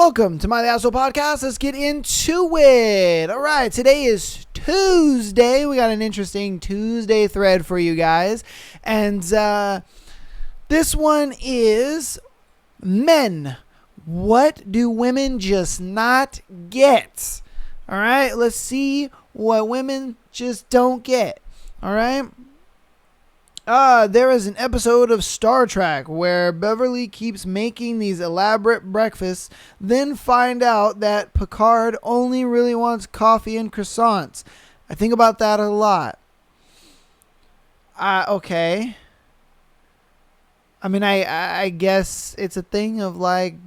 Welcome to my The Asshole Podcast. Let's get into it. All right, today is Tuesday. We got an interesting Tuesday thread for you guys. And this one is men. What do women just not get? All right, let's see what women just don't get. All right. There is an episode of Star Trek where Beverly keeps making these elaborate breakfasts, then find out that Picard only really wants coffee and croissants. I think about that a lot. Okay. I mean, I guess it's a thing of like,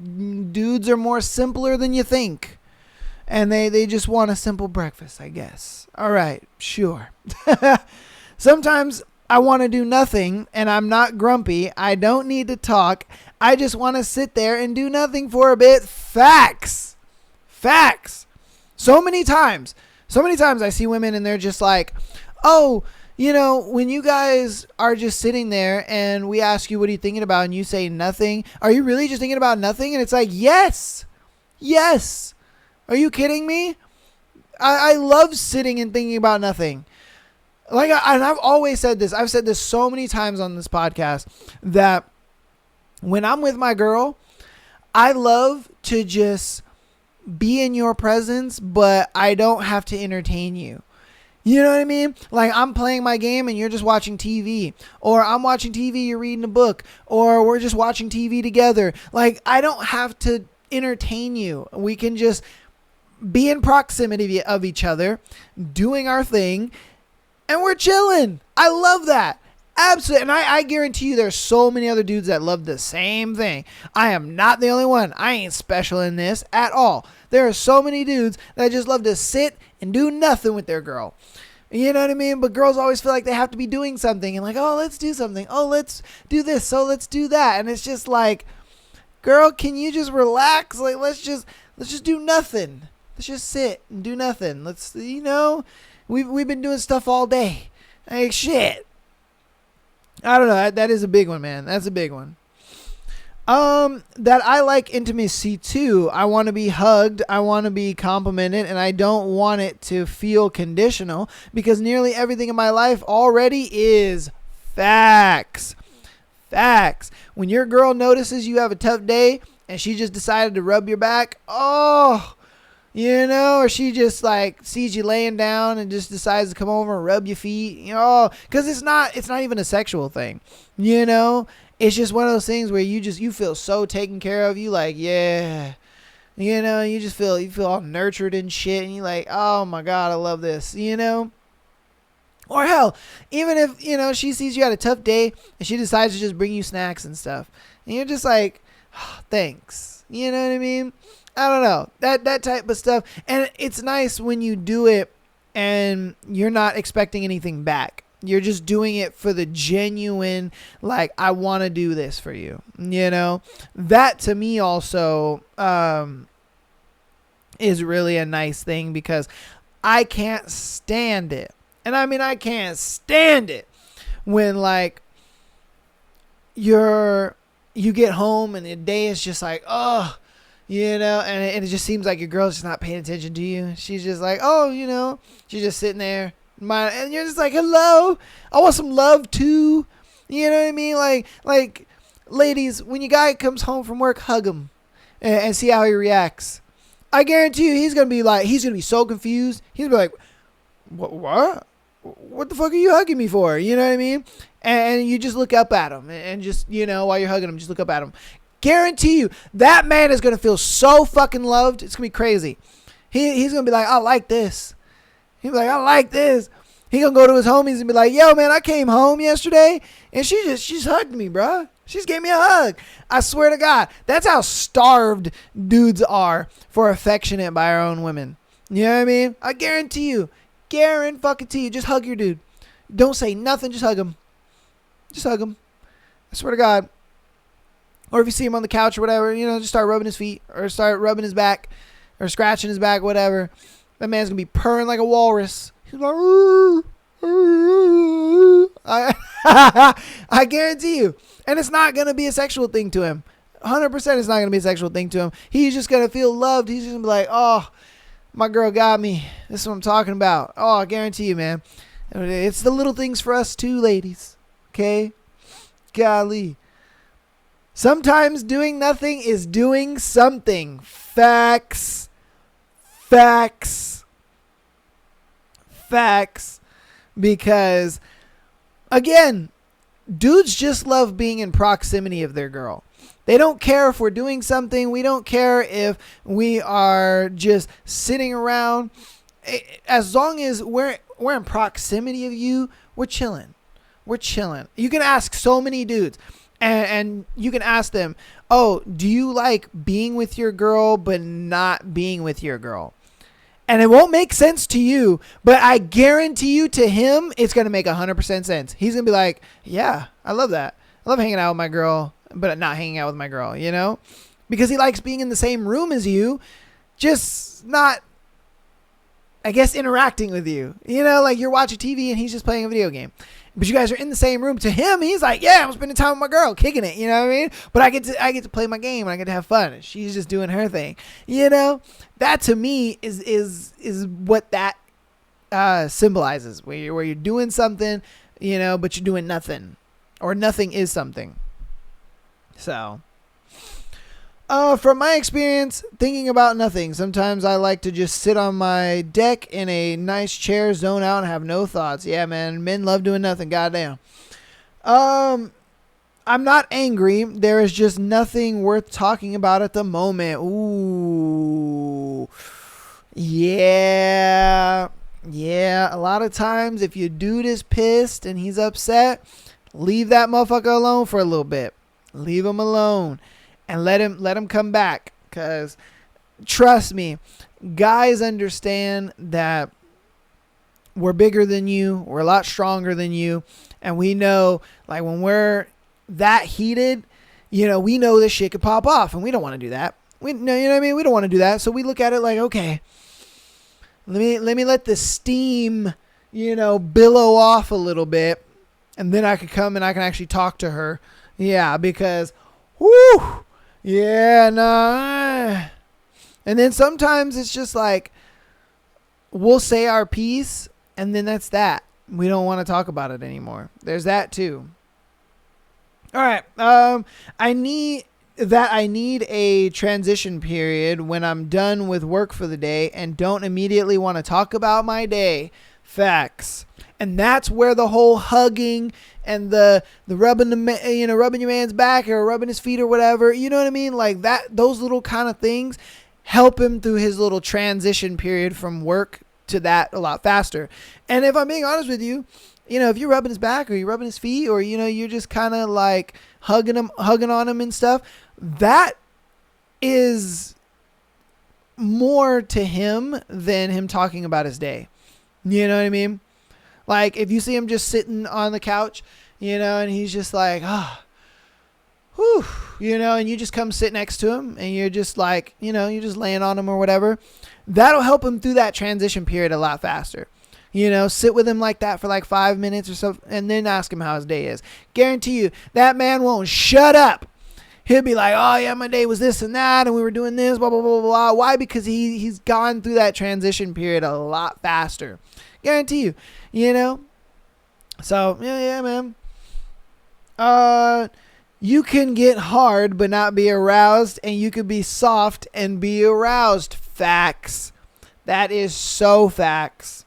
dudes are more simpler than you think. And they just want a simple breakfast, I guess. All right, sure. Sometimes I want to do nothing, and I'm not grumpy. I don't need to talk. I just want to sit there and do nothing for a bit. Facts. So many times I see women and they're just like, oh, you know, when you guys are just sitting there and we ask you, what are you thinking about? And you say nothing. Are you really just thinking about nothing? And it's like, yes. Are you kidding me? I love sitting and thinking about nothing. And I've always said this. I've said this so many times on this podcast that when I'm with my girl, I love to just be in your presence, but I don't have to entertain you. You know what I mean? Like, I'm playing my game and you're just watching TV, or I'm watching TV, you're reading a book, or we're just watching TV together. Like, I don't have to entertain you. We can just be in proximity of each other, doing our thing, and we're chilling. I love that. Absolutely. And I guarantee you there's so many other dudes that love the same thing. I am not the only one. I ain't special in this at all. There are so many dudes that just love to sit and do nothing with their girl. You know what I mean? But girls always feel like they have to be doing something. And like, oh, let's do something. Oh, let's do this. So let's do that. And it's just like, girl, can you just relax? Like, let's just do nothing. Let's just sit and do nothing. Let's, you know, we've been doing stuff all day. Like, shit. I don't know. That is a big one, man. That's a big one. That I like intimacy too. I want to be hugged. I want to be complimented, and I don't want it to feel conditional because nearly everything in my life already is facts. When your girl notices you have a tough day and she just decided to rub your back, oh, you know, or she just like sees you laying down and just decides to come over and rub your feet, you know, because it's not even a sexual thing, you know. It's just one of those things where you feel so taken care of. You like, yeah, you know, you feel all nurtured and shit, and you like, oh my God, I love this, you know. Or hell, even if, you know, she sees you had a tough day and she decides to just bring you snacks and stuff, and you're just like, oh, thanks, you know what I mean? I don't know, that type of stuff. And it's nice when you do it and you're not expecting anything back. You're just doing it for the genuine, like, I want to do this for you. You know, that to me also is really a nice thing because I can't stand it. And I mean, I can't stand it when like you get home and the day is just like, oh, you know, and it just seems like your girl's just not paying attention to you. She's just like, oh, you know, she's just sitting there. And you're just like, hello, I want some love too. You know what I mean? Like ladies, when your guy comes home from work, hug him and see how he reacts. I guarantee you he's going to be so confused. He's going to be like, what the fuck are you hugging me for? You know what I mean? And you just look up at him and just, you know, while you're hugging him, just look up at him. Guarantee you that man is going to feel so fucking loved. It's going to be crazy. He's going to be like, I like this. He's like, I like this. He gonna go to his homies and be like, yo, man, I came home yesterday and she's hugged me, bro. She's gave me a hug. I swear to God, that's how starved dudes are for affectionate by our own women. You know what I mean? I guarantee you, just hug your dude. Don't say nothing, just hug him. Just hug him. I swear to God. Or if you see him on the couch or whatever, you know, just start rubbing his feet or start rubbing his back or scratching his back, whatever. That man's going to be purring like a walrus. He's like, I guarantee you. And it's not going to be a sexual thing to him. 100% it's not going to be a sexual thing to him. He's just going to feel loved. He's just going to be like, oh, my girl got me. This is what I'm talking about. Oh, I guarantee you, man. It's the little things for us too, ladies. Okay? Golly. Sometimes doing nothing is doing something. Facts. Facts. Facts. Because, again, dudes just love being in proximity of their girl. They don't care if we're doing something. We don't care if we are just sitting around. As long as we're in proximity of you, we're chilling. We're chilling. You can ask so many dudes, and you can ask them, oh, do you like being with your girl but not being with your girl? And it won't make sense to you, but I guarantee you to him, it's going to make 100% sense. He's going to be like, yeah, I love that. I love hanging out with my girl, but not hanging out with my girl, you know? Because he likes being in the same room as you, just not, I guess, interacting with you. You know, like you're watching TV and he's just playing a video game. But you guys are in the same room. To him, he's like, yeah, I'm spending time with my girl, kicking it, you know what I mean? But I get to play my game and I get to have fun. And she's just doing her thing. You know? That to me is what that symbolizes. Where you're doing something, you know, but you're doing nothing. Or nothing is something. So, from my experience, thinking about nothing. Sometimes I like to just sit on my deck in a nice chair, zone out, and have no thoughts. Yeah, man. Men love doing nothing. Goddamn. I'm not angry. There is just nothing worth talking about at the moment. Ooh. Yeah. Yeah. A lot of times, if your dude is pissed and he's upset, leave that motherfucker alone for a little bit. Leave him alone. And let him come back. Because trust me, guys understand that we're bigger than you. We're a lot stronger than you. And we know, like, when we're that heated, you know, we know this shit could pop off. And we don't want to do that. You know what I mean? We don't want to do that. So we look at it like, okay, let me let the steam, you know, billow off a little bit. And then I could come and I can actually talk to her. Yeah, because, whoo. Yeah, nah. And then sometimes it's just like, we'll say our piece, and then that's that. We don't want to talk about it anymore. There's that too. All right. I need a transition period when I'm done with work for the day and don't immediately want to talk about my day. Facts. And that's where the whole hugging and the rubbing rubbing your man's back or rubbing his feet or whatever, you know what I mean? Like that, those little kind of things help him through his little transition period from work to that a lot faster. And if I'm being honest with you, you know, if you're rubbing his back or you're rubbing his feet or, you know, you're just kind of like hugging on him and stuff, that is more to him than him talking about his day. You know what I mean? Like, if you see him just sitting on the couch, you know, and he's just like, whew, you know, and you just come sit next to him and you're just like, you know, you're just laying on him or whatever, that'll help him through that transition period a lot faster. You know, sit with him like that for like 5 minutes or so and then ask him how his day is. Guarantee you, that man won't shut up. He'll be like, oh, yeah, my day was this and that, and we were doing this, blah, blah, blah, blah. Why? Because he's gone through that transition period a lot faster. Guarantee you, you know? So, yeah, man. You can get hard but not be aroused, and you could be soft and be aroused. Facts. That is so facts.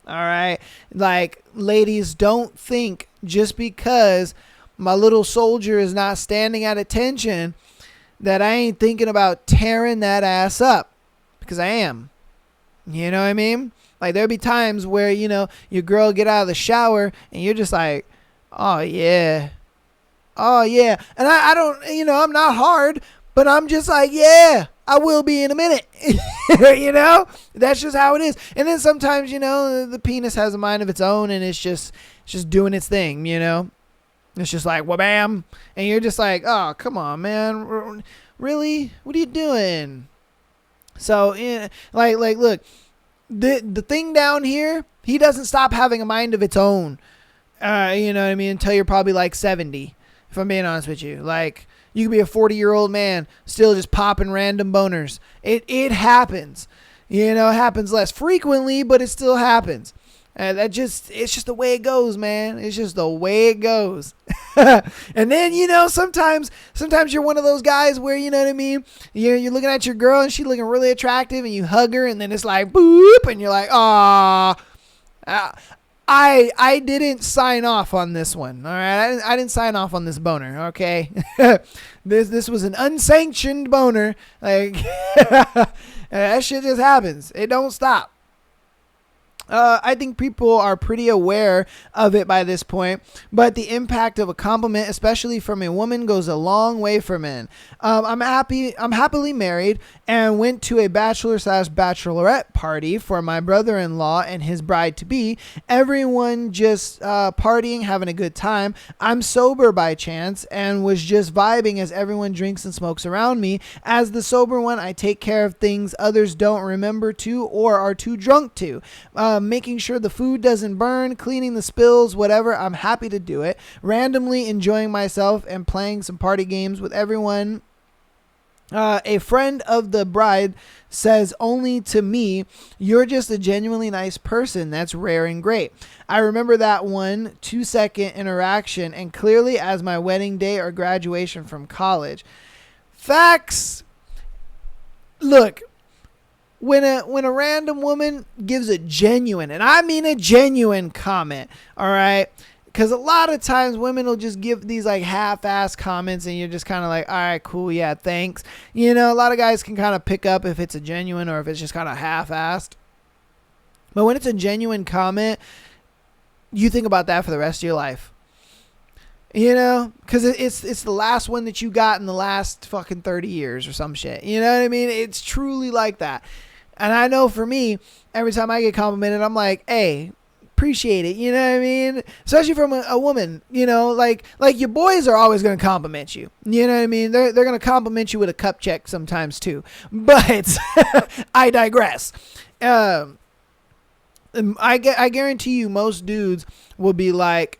All right? Like, ladies, don't think just because my little soldier is not standing at attention that I ain't thinking about tearing that ass up. Because I am. You know what I mean? Like, there'll be times where, you know, your girl get out of the shower and you're just like, oh, yeah. Oh, yeah. And I don't, you know, I'm not hard, but I'm just like, yeah, I will be in a minute. You know? That's just how it is. And then sometimes, you know, the penis has a mind of its own and it's just doing its thing, you know? It's just like, wha-bam. And you're just like, oh, come on, man. Really? What are you doing? So, yeah, like, look. The thing down here, he doesn't stop having a mind of its own, you know what I mean, until you're probably like 70, if I'm being honest with you. Like, You could be a 40-year-old man still just popping random boners. It happens. You know, it happens less frequently, but it still happens. And it's just the way it goes, man. It's just the way it goes. And then, you know, sometimes you're one of those guys where, you know what I mean? You're looking at your girl and she's looking really attractive and you hug her and then it's like, boop. And you're like, ah. I didn't sign off on this one. All right. I didn't sign off on this boner. Okay. This was an unsanctioned boner. Like, that shit just happens. It don't stop. I think people are pretty aware of it by this point, but the impact of a compliment, especially from a woman, goes a long way for men. I'm happily married and went to a bachelor/bachelorette party for my brother-in-law and his bride-to-be. Everyone just partying, having a good time. I'm sober by chance and was just vibing as everyone drinks and smokes around me. As the sober one, I take care of things others don't remember to or are too drunk to. Making sure the food doesn't burn, cleaning the spills, whatever. I'm happy to do it. Randomly enjoying myself and playing some party games with everyone. A friend of the bride says only to me, "You're just a genuinely nice person." That's rare and great. I remember that 1 2-second interaction and clearly as my wedding day or graduation from college. Facts. Look. When a random woman gives a genuine, and I mean a genuine comment, all right? Because a lot of times women will just give these like half-ass comments and you're just kind of like, all right, cool, yeah, thanks. You know, a lot of guys can kind of pick up if it's a genuine or if it's just kind of half-assed. But when it's a genuine comment, you think about that for the rest of your life. You know, because it's the last one that you got in the last fucking 30 years or some shit. You know what I mean? It's truly like that. And I know for me, every time I get complimented, I'm like, hey, appreciate it. You know what I mean? Especially from a woman, you know, like your boys are always going to compliment you. You know what I mean? They're going to compliment you with a cup check sometimes too. But I digress. I guarantee you most dudes will be like,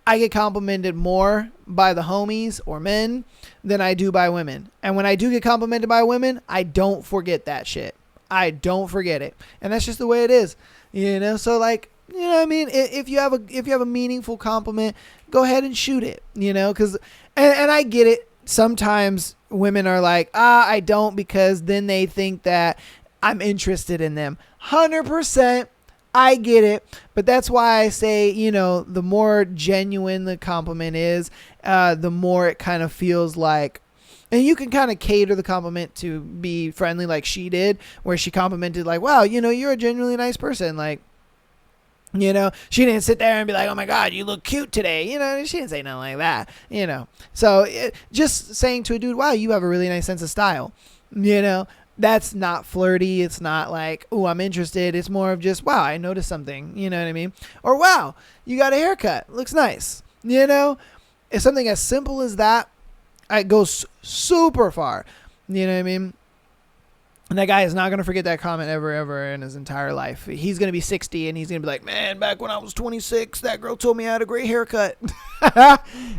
I get complimented more by the homies or men than I do by women. And when I do get complimented by women, I don't forget that shit. I don't forget it. And that's just the way it is. You know, so like, you know what I mean? If you have a meaningful compliment, go ahead and shoot it, you know, cuz and I get it. Sometimes women are like, I don't, because then they think that I'm interested in them. 100%. I get it, but that's why I say, you know, the more genuine the compliment is, the more it kind of feels like, and you can kind of cater the compliment to be friendly like she did, where she complimented like, wow, you know, you're a genuinely nice person. Like, you know, she didn't sit there and be like, oh my God, you look cute today. You know, she didn't say nothing like that, you know. So just saying to a dude, wow, you have a really nice sense of style, you know. That's not flirty. It's not like, oh, I'm interested. It's more of just, wow, I noticed something. You know what I mean? Or, wow, you got a haircut. Looks nice. You know? It's something as simple as that. It goes super far. You know what I mean? And that guy is not going to forget that comment ever in his entire life. He's going to be 60 and he's going to be like, man, back when I was 26, that girl told me I had a great haircut.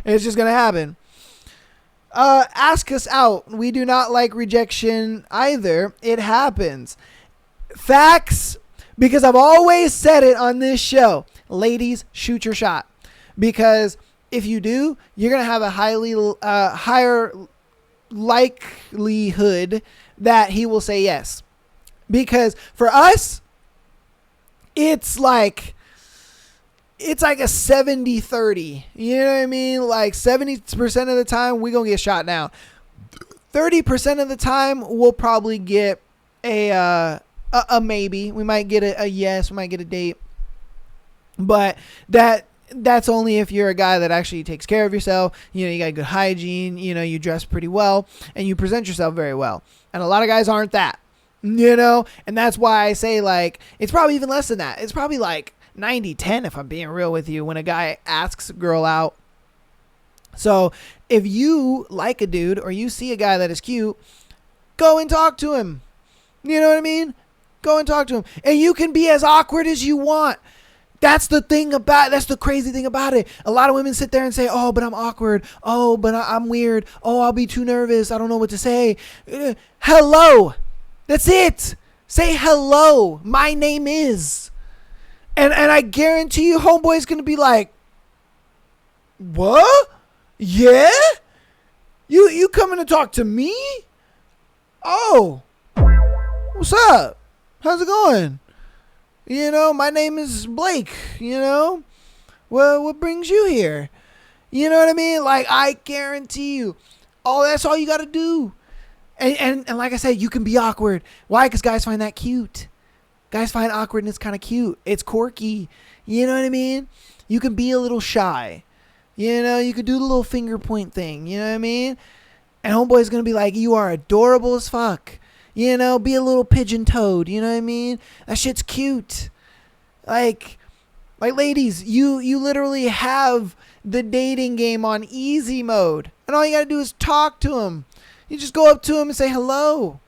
It's just going to happen. Ask us out. We do not like rejection either. It happens. Facts, because I've always said it on this show. Ladies, shoot your shot. Because if you do, you're going to have a higher likelihood that he will say yes. Because for us, it's like a 70-30. You know what I mean? Like 70% of the time, we're going to get shot down. 30% of the time, we'll probably get a maybe. We might get a yes. We might get a date. But that's only if you're a guy that actually takes care of yourself. You know, you got good hygiene. You know, you dress pretty well. And you present yourself very well. And a lot of guys aren't that. You know? And that's why I say, like, it's probably even less than that. It's probably like 90-10 if I'm being real with you when a guy asks a girl out. So if you like a dude or you see a guy that is cute, go and talk to him. You know what I mean? Go and talk to him. And you can be as awkward as you want. That's the crazy thing about it. A lot of women sit there and say, oh, but I'm awkward. Oh, but I'm weird. Oh, I'll be too nervous. I don't know what to say. Hello. That's it. Say hello. My name is. And I guarantee you homeboy's going to be like, what? Yeah? You coming to talk to me? Oh. What's up? How's it going? My name is Blake, Well, what brings you here? You know what I mean? Like, I guarantee you, that's all you got to do. And like I said, you can be awkward. Why? Because guys find that cute. Guys find awkwardness kind of cute. It's quirky. You know what I mean? You can be a little shy. You could do the little finger point thing. You know what I mean? And homeboy's going to be like, you are adorable as fuck. Be a little pigeon toed. You know what I mean? That shit's cute. Like ladies, you literally have the dating game on easy mode. And all you got to do is talk to him. You just go up to him and say hello.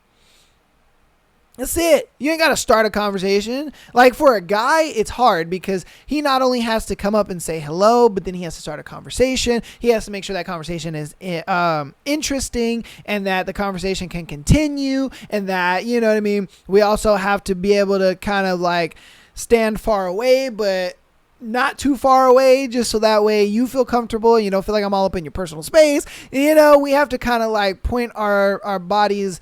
That's it. You ain't got to start a conversation. Like, for a guy, it's hard because he not only has to come up and say hello, but then he has to start a conversation. He has to make sure that conversation is interesting and that the conversation can continue and that, you know what I mean? We also have to be able to kind of like stand far away, but not too far away, just so that way you feel comfortable. You don't feel like I'm all up in your personal space. We have to kind of like point our bodies,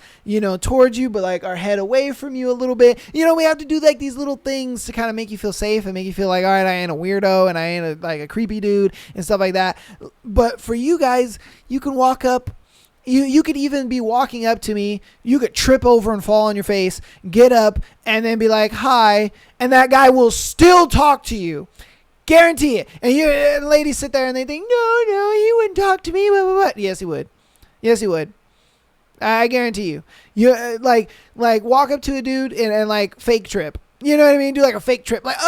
towards you, but like our head away from you a little bit. We have to do like these little things to kind of make you feel safe and make you feel like, all right, I ain't a weirdo and I ain't like a creepy dude and stuff like that. But for you guys, you can walk up. You could even be walking up to me. You could trip over and fall on your face, get up, and then be like, hi. And that guy will still talk to you. Guarantee it. And ladies sit there and they think, no, he wouldn't talk to me. What? Yes, he would. Yes, he would. I guarantee you. You like walk up to a dude and like fake trip. You know what I mean? Do like a fake trip, like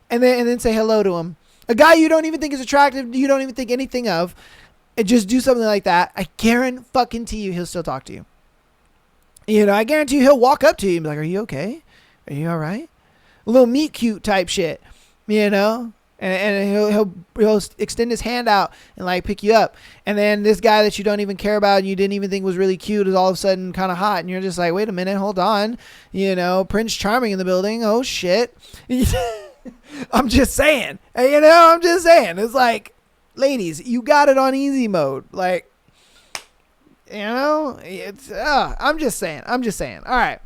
and then say hello to him. A guy you don't even think is attractive, you don't even think anything of, and just do something like that. I guarantee you he'll still talk to you. I guarantee you he'll walk up to you and be like, "Are you okay? Are you all right?" A little meet cute type shit. And he'll extend his hand out and like pick you up. And then this guy that you don't even care about and you didn't even think was really cute is all of a sudden kind of hot. And you're just like, wait a minute, hold on. Prince Charming in the building. Oh shit. I'm just saying. I'm just saying. It's like, ladies, you got it on easy mode. Like, it's, I'm just saying. All right.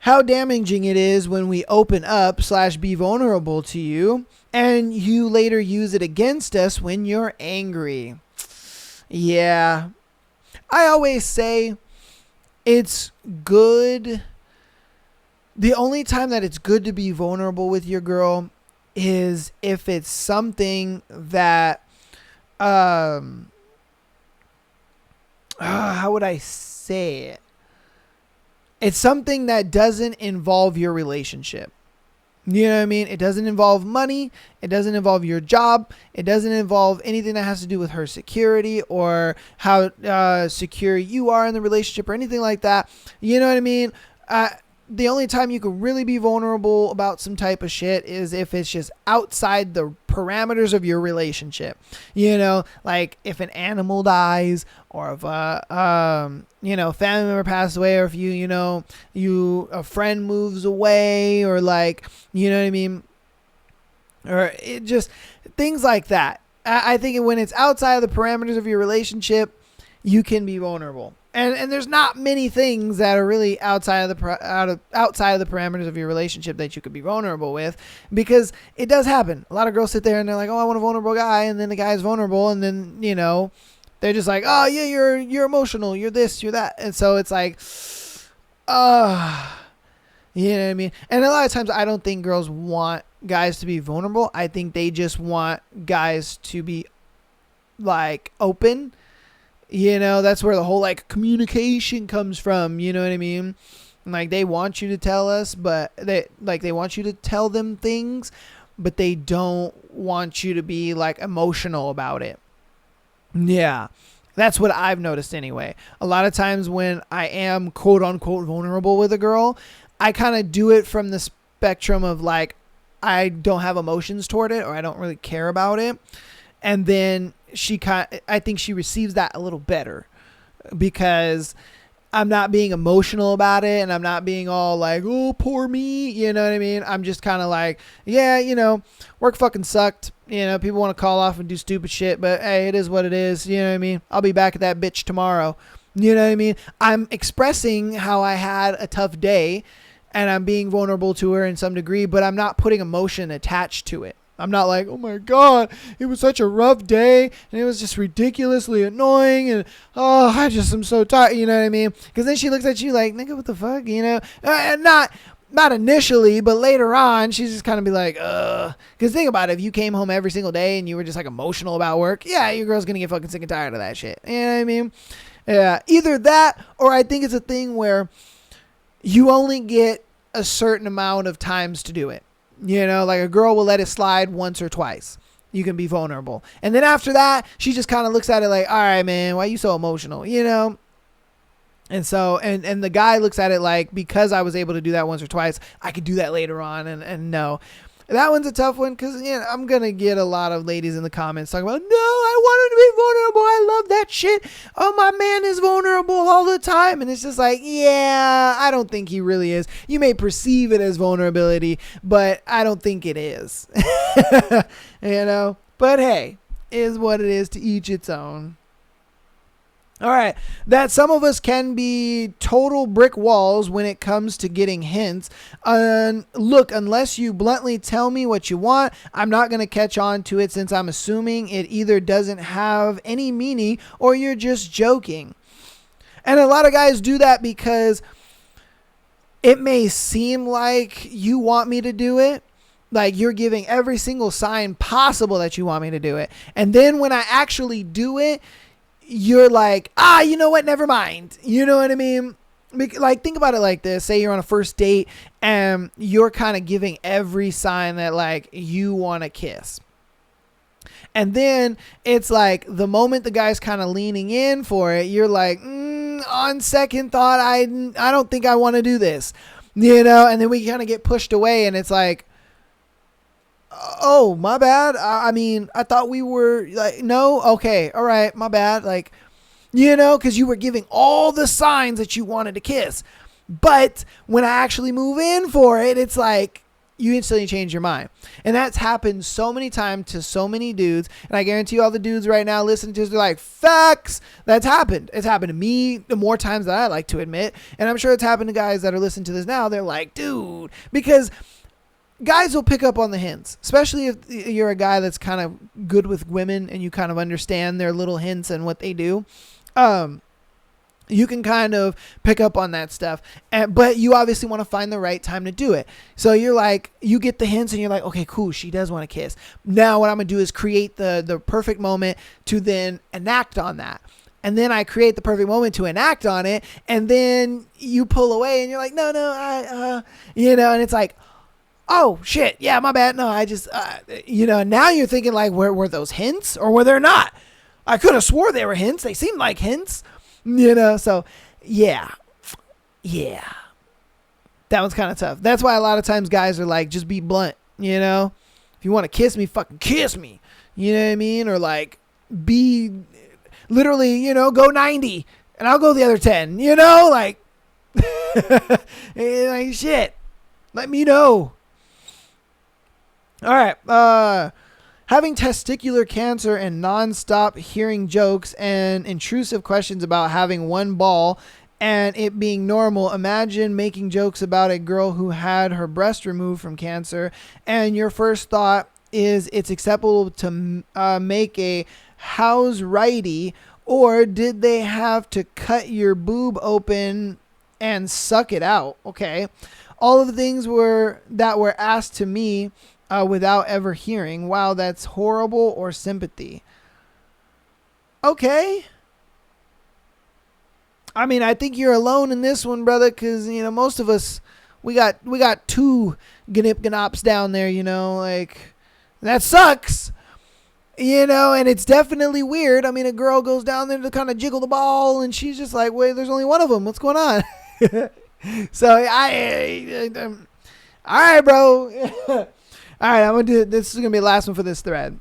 How damaging it is when we open up / be vulnerable to you and you later use it against us when you're angry. Yeah. I always say it's good. The only time that it's good to be vulnerable with your girl is if it's something that, how would I say it? It's something that doesn't involve your relationship. You know what I mean? It doesn't involve money. It doesn't involve your job. It doesn't involve anything that has to do with her security or how secure you are in the relationship or anything like that. You know what I mean? The only time you can really be vulnerable about some type of shit is if it's just outside the parameters of your relationship. Like if an animal dies or if family member passes away, or if a friend moves away, or like, you know what I mean? Or it just things like that. I think when it's outside of the parameters of your relationship, you can be vulnerable. And there's not many things that are really outside of the parameters of your relationship that you could be vulnerable with, because it does happen. A lot of girls sit there and they're like, "Oh, I want a vulnerable guy," and then the guy's vulnerable, and then they're just like, "Oh yeah, you're emotional, you're this, you're that," and so it's like, you know what I mean? And a lot of times I don't think girls want guys to be vulnerable. I think they just want guys to be like open. That's where the whole like communication comes from. You know what I mean? Like they want you to tell us, but they want you to tell them things, but they don't want you to be like emotional about it. Yeah. That's what I've noticed anyway. A lot of times when I am quote unquote vulnerable with a girl, I kind of do it from this spectrum of like, I don't have emotions toward it, or I don't really care about it. And then I think she receives that a little better because I'm not being emotional about it, and I'm not being all like, oh, poor me. You know what I mean? I'm just kind of like, yeah, work fucking sucked. People want to call off and do stupid shit, but hey, it is what it is. You know what I mean? I'll be back at that bitch tomorrow. You know what I mean? I'm expressing how I had a tough day, and I'm being vulnerable to her in some degree, but I'm not putting emotion attached to it. I'm not like, oh my God, it was such a rough day and it was just ridiculously annoying and I just am so tired. You know what I mean? Because then she looks at you like, nigga, what the fuck? And not initially, but later on, she's just kind of be like, because think about it, if you came home every single day and you were just like emotional about work, yeah, your girl's gonna get fucking sick and tired of that shit. You know what I mean? Yeah, either that, or I think it's a thing where you only get a certain amount of times to do it. Like a girl will let it slide once or twice. You can be vulnerable. And then after that, she just kind of looks at it like, all right, man, why are you so emotional? And so, and the guy looks at it like, because I was able to do that once or twice, I could do that later on. And no, that one's a tough one because, I'm going to get a lot of ladies in the comments talking about, no, I want him to be vulnerable. I love that shit. Oh, my man is vulnerable all the time. And it's just like, yeah, I don't think he really is. You may perceive it as vulnerability, but I don't think it is. But hey, is what it is, to each its own. All right, that some of us can be total brick walls when it comes to getting hints. Look, unless you bluntly tell me what you want, I'm not going to catch on to it, since I'm assuming it either doesn't have any meaning or you're just joking. And a lot of guys do that because it may seem like you want me to do it. Like you're giving every single sign possible that you want me to do it. And then when I actually do it, you're like, you know what? Never mind. You know what I mean? Like, think about it like this. Say you're on a first date and you're kind of giving every sign that like you want to kiss. And then it's like the moment the guy's kind of leaning in for it, you're like, on second thought, I don't think I want to do this, and then we kind of get pushed away and it's like, oh, my bad. I mean, I thought we were like, no. Okay. All right. My bad. Like, because you were giving all the signs that you wanted to kiss. But when I actually move in for it, it's like you instantly change your mind. And that's happened so many times to so many dudes. And I guarantee you all the dudes right now listening to this, they're like, facts. That's happened. It's happened to me the more times than I like to admit. And I'm sure it's happened to guys that are listening to this now. They're like, dude, because guys will pick up on the hints, especially if you're a guy that's kind of good with women and you kind of understand their little hints and what they do. You can kind of pick up on that stuff, but you obviously want to find the right time to do it. So you're like, you get the hints and you're like, okay, cool. She does want to kiss. Now what I'm going to do is create the perfect moment to then enact on that. And then I create the perfect moment to enact on it. And then you pull away and you're like, no, and it's like, oh shit. Yeah, my bad. No, I just, now you're thinking like, were those hints or were there not? I could have swore they were hints. They seemed like hints, so yeah. That one's kind of tough. That's why a lot of times guys are like, just be blunt, if you want to kiss me, fucking kiss me. You know what I mean? Or like be literally, go 90 and I'll go the other 10, like, like shit, let me know. All right. Having testicular cancer and nonstop hearing jokes and intrusive questions about having one ball and it being normal. Imagine making jokes about a girl who had her breast removed from cancer and your first thought is it's acceptable to make a how's righty, or did they have to cut your boob open and suck it out? Okay. All of the things that were asked to me without ever hearing. Wow, that's horrible, or sympathy. Okay. I mean, I think you're alone in this one, brother, because, most of us, we got two gnip gnops down there, like, that sucks, and it's definitely weird. I mean, a girl goes down there to kind of jiggle the ball, and she's just like, wait, there's only one of them. What's going on? So, All right, bro. All right, I'm gonna do this. Is gonna be the last one for this thread.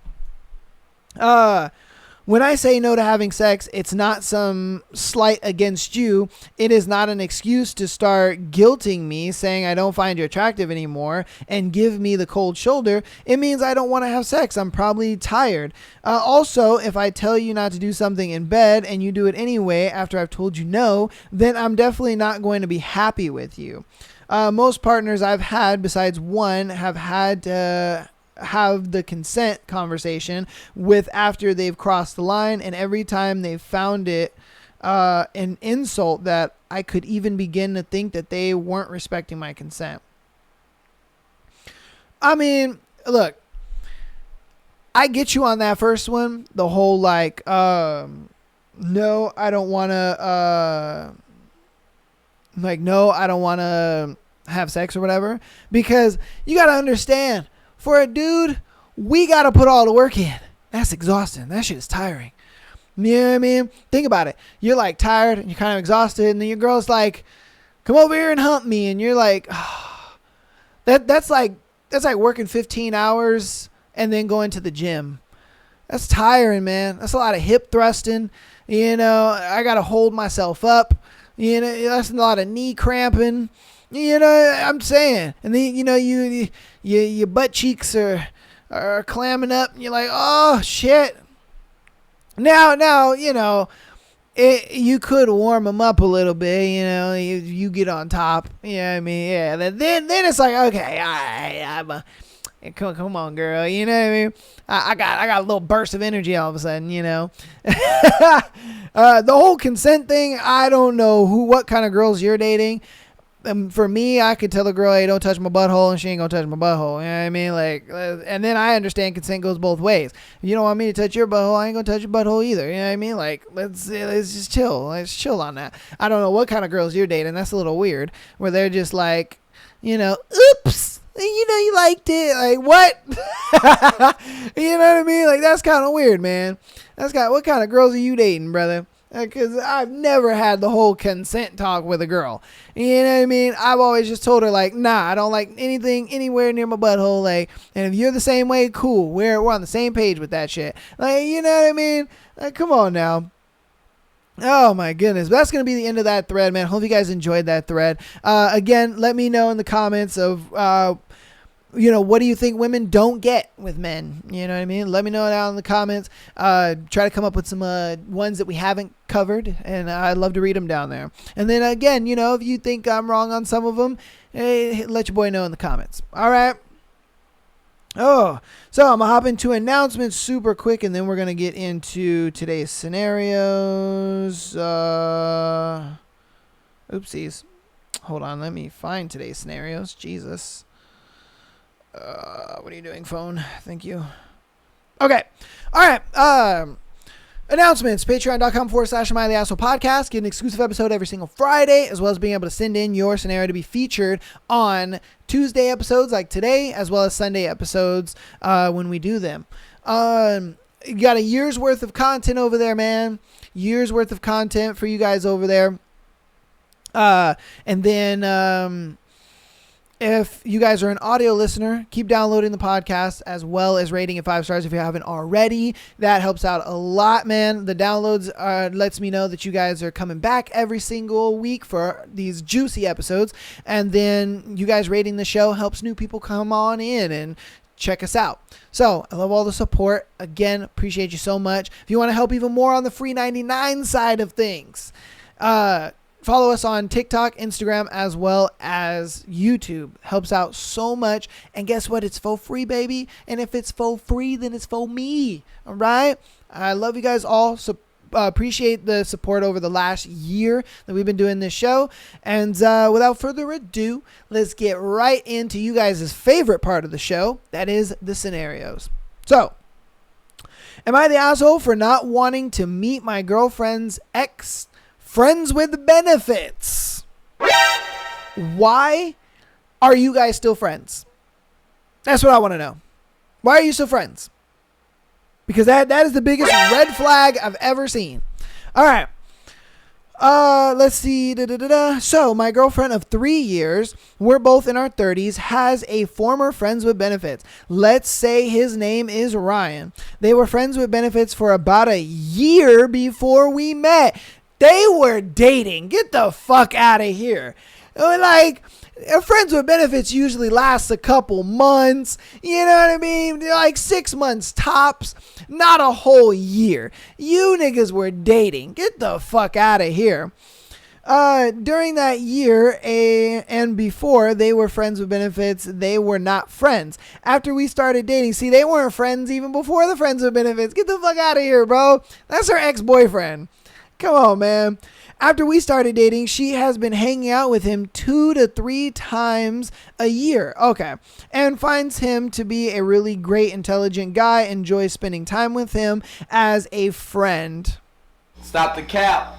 When I say no to having sex, it's not some slight against you. It is not an excuse to start guilting me, saying I don't find you attractive anymore, and give me the cold shoulder. It means I don't want to have sex. I'm probably tired. Also, if I tell you not to do something in bed and you do it anyway after I've told you no, then I'm definitely not going to be happy with you. Most partners I've had, besides one, have had to have the consent conversation with after they've crossed the line, and every time they've found it an insult that I could even begin to think that they weren't respecting my consent. I mean, look, I get you on that first one, the whole like no, I don't want to no, I don't want to have sex or whatever, because you got to understand, for a dude, we got to put all the work in. That's exhausting. That shit is tiring. You know what I mean? Think about it. You're like tired and you're kind of exhausted, and then your girl's like, come over here and hump me. And you're like, oh. That's like working 15 hours and then going to the gym. That's tiring, man. That's a lot of hip thrusting. You know, I got to hold myself up. You know, that's a lot of knee cramping. You know, I'm saying. And then, you know, your butt cheeks are clamming up, and you're like, oh, shit. Now, you know, you could warm them up a little bit, you know, you get on top. You know what I mean? Yeah, then it's like, okay, all right, come on, girl. You know what I mean? I got a little burst of energy all of a sudden, you know. The whole consent thing, I don't know what kind of girls you're dating. For me, I could tell a girl, hey, don't touch my butthole, and she ain't gonna touch my butthole. You know what I mean? Like, and then I understand consent goes both ways. If you don't want me to touch your butthole, I ain't gonna touch your butthole either. You know what I mean? Like, let's just chill. Let's chill on that. I don't know what kind of girls you're dating. That's a little weird, where they're just like, you know, oops, you know, you liked it. Like, what? You know what I mean? Like, that's kind of weird, man. What kind of girls are you dating, brother? Because I've never had the whole consent talk with a girl. You know what I mean? I've always just told her, like, nah, I don't like anything anywhere near my butthole. Like, and if you're the same way, cool. We're on the same page with that shit. Like, you know what I mean? Like, come on now. Oh my goodness. That's going to be the end of that thread, man. Hope you guys enjoyed that thread. Again, let me know in the comments of, you know, what do you think women don't get with men? You know what I mean? Let me know down in the comments. Try to come up with some ones that we haven't covered, and I'd love to read them down there. And then again, you know, if you think I'm wrong on some of them, hey, let your boy know in the comments. All right. Oh, so I'm going to hop into announcements super quick, and then we're going to get into today's scenarios. Oopsies. Hold on. Let me find today's scenarios. Jesus. What are you doing, phone? Thank you. Okay. All right. Announcements. Patreon.com/Am I the Asshole Podcast. Get an exclusive episode every single Friday, as well as being able to send in your scenario to be featured on Tuesday episodes like today, as well as Sunday episodes when we do them. You got a year's worth of content over there, man. Year's worth of content for you guys over there. And then if you guys are an audio listener, keep downloading the podcast as well as rating it 5 stars if you haven't already. That helps out a lot, man. The downloads lets me know that you guys are coming back every single week for these juicy episodes. And then you guys rating the show helps new people come on in and check us out. So I love all the support. Again, appreciate you so much. If you want to help even more on the free 99 side of things, follow us on TikTok, Instagram, as well as YouTube. Helps out so much. And guess what? It's for free, baby. And if it's for free, then it's for me. All right? I love you guys all. So appreciate the support over the last year that we've been doing this show. And without further ado, let's get right into you guys' favorite part of the show. That is the scenarios. So, am I the asshole for not wanting to meet my girlfriend's ex? Friends with benefits. Why are you guys still friends? That's what I want to know. Why are you still friends? Because that is the biggest red flag I've ever seen. All right. Let's see. So, my girlfriend of 3 years, we're both in our 30s, has a former friends with benefits. Let's say his name is Ryan. They were friends with benefits for about a year before we met. They were dating. Get the fuck out of here. Like, friends with benefits usually lasts a couple months. You know what I mean? Like 6 months tops, not a whole year. You niggas were dating. Get the fuck out of here. During that year and before they were friends with benefits, they were not friends. After we started dating, see, they weren't friends even before the friends with benefits. Get the fuck out of here, bro. That's her ex-boyfriend. Come on, man. After we started dating, she has been hanging out with him 2 to 3 times a year. Okay. And finds him to be a really great, intelligent guy. Enjoys spending time with him as a friend. Stop the cap.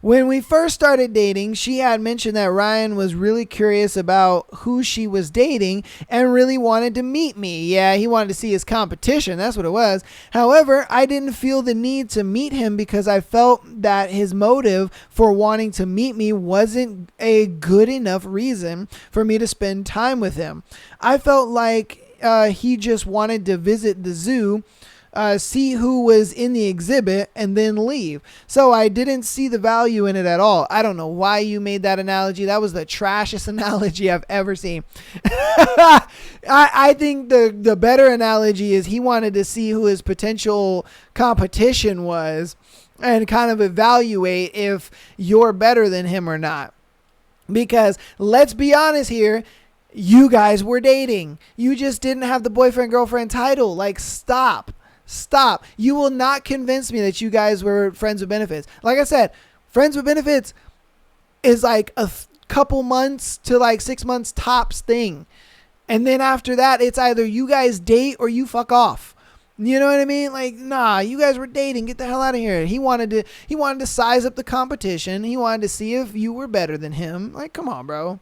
When we first started dating, she had mentioned that Ryan was really curious about who she was dating and really wanted to meet me. Yeah, he wanted to see his competition. That's what it was. However, I didn't feel the need to meet him because I felt that his motive for wanting to meet me wasn't a good enough reason for me to spend time with him. I felt like he just wanted to visit the zoo, see who was in the exhibit, and then leave. So I didn't see the value in it at all. I don't know why you made that analogy. That was the trashiest analogy I've ever seen. I think the better analogy is he wanted to see who his potential competition was and kind of evaluate if you're better than him or not. Because let's be honest here, you guys were dating. You just didn't have the boyfriend-girlfriend title. Like, stop. You will not convince me that you guys were friends with benefits. Like I said, friends with benefits is like a couple months to like 6 months tops thing. And then after that, it's either you guys date or you fuck off. You know what I mean? Like, nah, you guys were dating. Get the hell out of here. He wanted to size up the competition. He wanted to see if you were better than him. Like, come on, bro.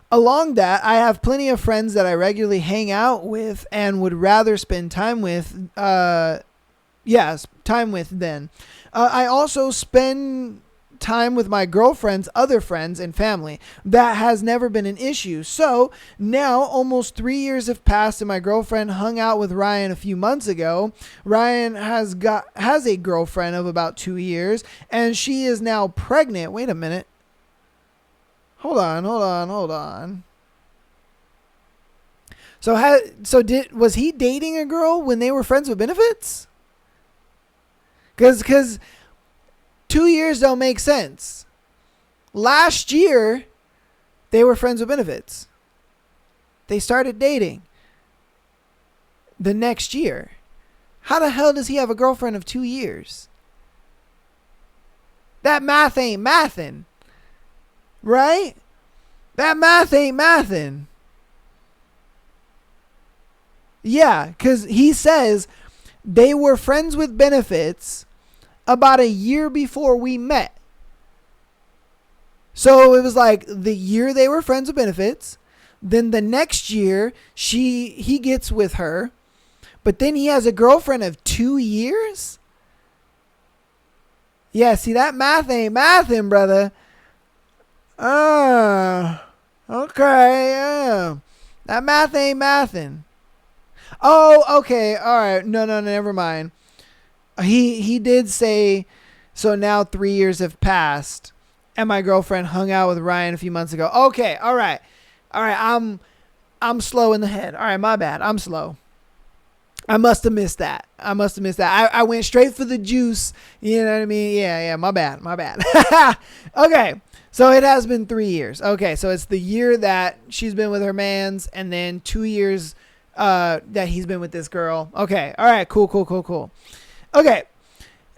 Along that, I have plenty of friends that I regularly hang out with and would rather spend time with. Time with then. I also spend time with my girlfriend's other friends and family. That has never been an issue. So now almost 3 years have passed and my girlfriend hung out with Ryan a few months ago. Ryan has a girlfriend of about 2 years and she is now pregnant. Wait a minute. Hold on. Was he dating a girl when they were friends with benefits? Because 2 years don't make sense. Last year, they were friends with benefits. They started dating the next year. How the hell does he have a girlfriend of 2 years? That math ain't mathin'. Right? That math ain't mathin'. Yeah, because he says they were friends with benefits about a year before we met. So it was like the year they were friends with benefits. Then the next year, he gets with her. But then he has a girlfriend of 2 years? Yeah, see, that math ain't mathin', brother. Okay, yeah. That math ain't mathin'. Oh, okay, all right. No, never mind. He did say, so now 3 years have passed, and my girlfriend hung out with Ryan a few months ago. Okay, all right. I'm slow in the head. All right, my bad. I'm slow. I must have missed that. I went straight for the juice. You know what I mean? Yeah, my bad. Okay. So it has been 3 years. Okay, so it's the year that she's been with her mans and then 2 years that he's been with this girl. Okay, all right, cool. Okay,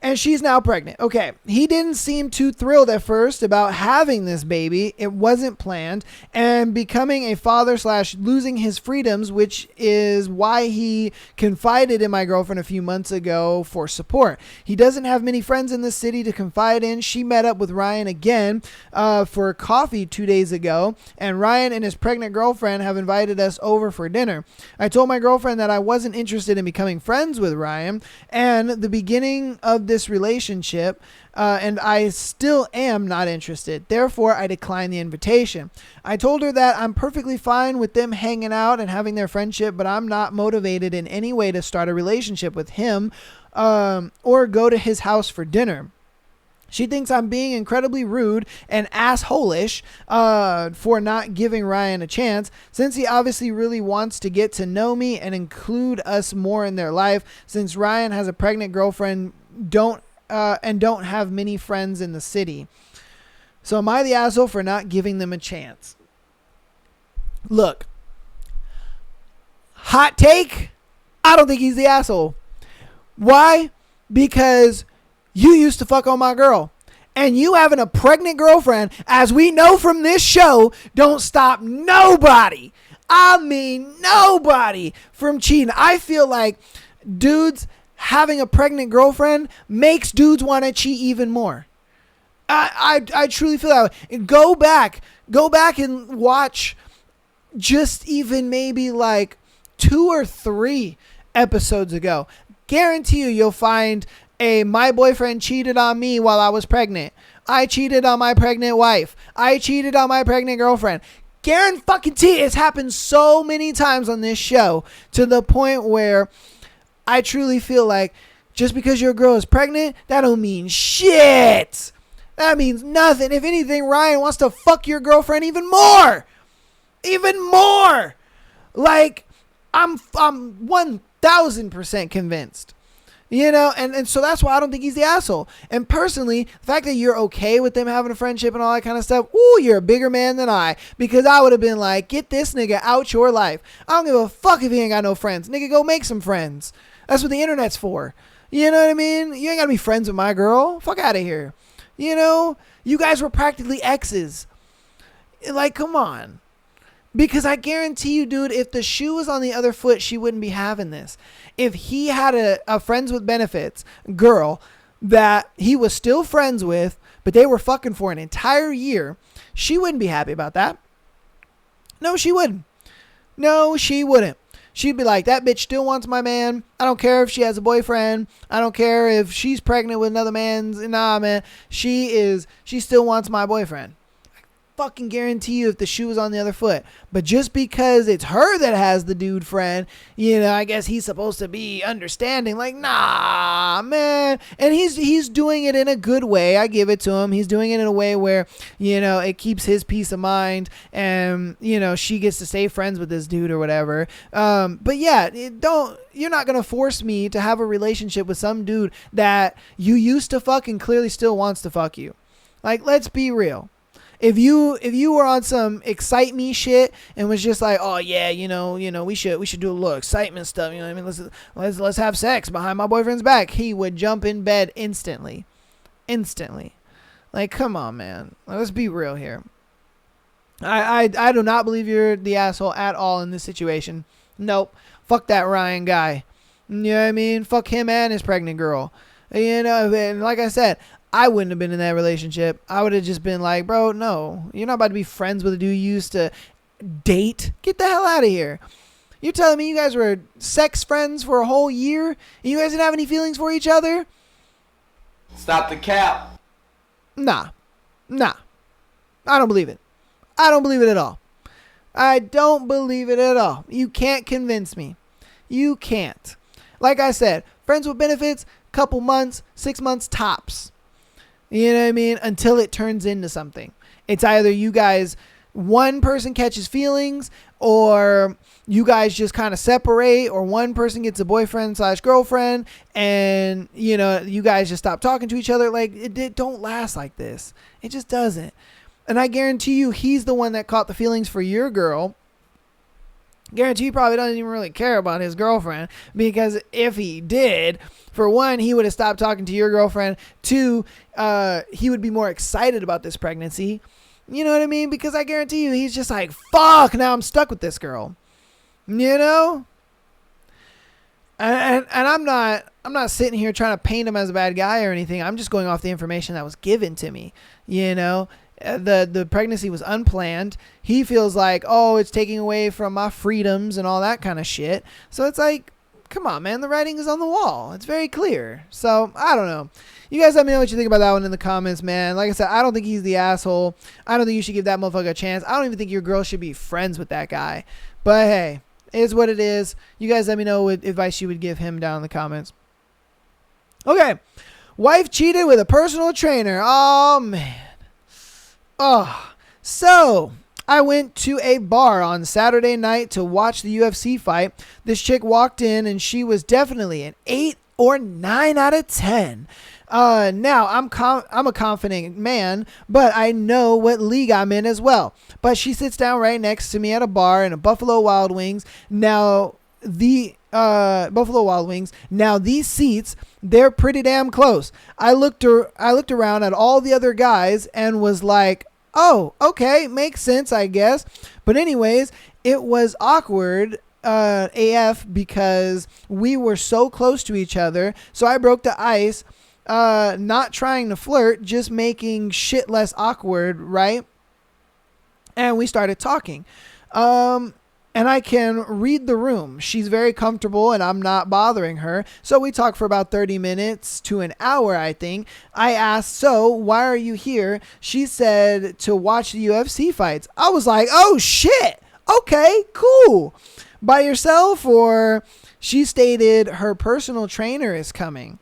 and she's now pregnant. Okay, he didn't seem too thrilled at first about having this baby. It wasn't planned. And becoming a father / losing his freedoms, which is why he confided in my girlfriend a few months ago for support. He doesn't have many friends in the city to confide in. She met up with Ryan again for coffee 2 days ago. And Ryan and his pregnant girlfriend have invited us over for dinner. I told my girlfriend that I wasn't interested in becoming friends with Ryan. And the beginning of this relationship, and I still am not interested. Therefore, I declined the invitation. I told her that I'm perfectly fine with them hanging out and having their friendship, but I'm not motivated in any way to start a relationship with him or go to his house for dinner. She thinks I'm being incredibly rude and asshole-ish for not giving Ryan a chance, since he obviously really wants to get to know me and include us more in their life, since Ryan has a pregnant girlfriend and don't have many friends in the city. So am I the asshole for not giving them a chance? Look, hot take, I don't think he's the asshole. Why? Because you used to fuck on my girl. And you having a pregnant girlfriend, as we know from this show, don't stop nobody. I mean, nobody from cheating. I feel like dudes having a pregnant girlfriend makes dudes want to cheat even more. I truly feel that way. Go back and watch just even maybe like 2 or 3 episodes ago. Guarantee you'll find my boyfriend cheated on me while I was pregnant. I cheated on my pregnant wife. I cheated on my pregnant girlfriend. Guarantee it's happened so many times on this show, to the point where I truly feel like just because your girl is pregnant, that don't mean shit. That means nothing. If anything, Ryan wants to fuck your girlfriend even more. Even more. Like, I'm 1000% convinced. You know, and so that's why I don't think he's the asshole. And personally, the fact that you're okay with them having a friendship and all that kind of stuff, ooh, you're a bigger man than I. Because I would have been like, get this nigga out your life. I don't give a fuck if he ain't got no friends. Nigga, go make some friends. That's what the internet's for. You know what I mean? You ain't got to be friends with my girl. Fuck out of here. You know, you guys were practically exes. Like, come on. Because I guarantee you, dude, if the shoe was on the other foot, she wouldn't be having this. If he had a friends with benefits girl that he was still friends with, but they were fucking for an entire year, she wouldn't be happy about that. No, she wouldn't. No, she wouldn't. She'd be like, that bitch still wants my man. I don't care if she has a boyfriend. I don't care if she's pregnant with another man's. Nah, man. She still wants my boyfriend. Fucking guarantee you if the shoe was on the other foot. But just because it's her that has the dude friend, you know, I guess he's supposed to be understanding. Like, nah, man. And he's doing it in a good way. I give it to him. He's doing it in a way where, you know, it keeps his peace of mind, and, you know, she gets to stay friends with this dude or whatever. But yeah, you're not gonna force me to have a relationship with some dude that you used to fuck and clearly still wants to fuck you. Like, let's be real. If you were on some excite me shit and was just like, oh yeah, you know, we should do a little excitement stuff, you know what I mean? Let's have sex behind my boyfriend's back. He would jump in bed instantly. Like, come on, man. Let's be real here. I do not believe you're the asshole at all in this situation. Nope. Fuck that Ryan guy. You know what I mean? Fuck him and his pregnant girl. You know, and like I said, I wouldn't have been in that relationship. I would have just been like, bro, no. You're not about to be friends with a dude you used to date. Get the hell out of here. You're telling me you guys were sex friends for a whole year and you guys didn't have any feelings for each other? Stop the cap. Nah. I don't believe it. I don't believe it at all. I don't believe it at all. You can't convince me. You can't. Like I said, friends with benefits, couple months, 6 months tops. You know what I mean? Until it turns into something. It's either you guys, one person catches feelings, or you guys just kind of separate, or one person gets a boyfriend/girlfriend and, you know, you guys just stop talking to each other. Like, it don't last like this. It just doesn't. And I guarantee you he's the one that caught the feelings for your girl. Guarantee he probably doesn't even really care about his girlfriend, because if he did, for one, he would have stopped talking to your girlfriend. 2, he would be more excited about this pregnancy. You know what I mean? Because I guarantee you he's just like, fuck, now I'm stuck with this girl. You know? And I'm not sitting here trying to paint him as a bad guy or anything. I'm just going off the information that was given to me. You know? The pregnancy was unplanned. He feels like, oh, it's taking away from my freedoms and all that kind of shit. So it's like, come on, man. The writing is on the wall. It's very clear. So, I don't know. You guys let me know what you think about that one in the comments, man. Like I said, I don't think he's the asshole. I don't think you should give that motherfucker a chance. I don't even think your girl should be friends with that guy. But hey, it is what it is. You guys let me know what advice you would give him down in the comments. Okay. Wife cheated with a personal trainer. Oh, man. Oh. So, I went to a bar on Saturday night to watch the UFC fight. This chick walked in and she was definitely an 8 or 9 out of 10. Now, I'm a confident man, but I know what league I'm in as well. But she sits down right next to me at a bar in a Buffalo Wild Wings. Now, Buffalo Wild Wings. Now, these seats, they're pretty damn close. I looked around at all the other guys and was like, oh, okay, makes sense, I guess. But anyways, it was awkward AF because we were so close to each other. So I broke the ice, not trying to flirt, just making shit less awkward, right? And we started talking. And I can read the room. She's very comfortable and I'm not bothering her. So we talked for about 30 minutes to an hour, I think. I asked, so why are you here? She said to watch the UFC fights. I was like, oh shit. Okay, cool. By yourself? Or she stated her personal trainer is coming.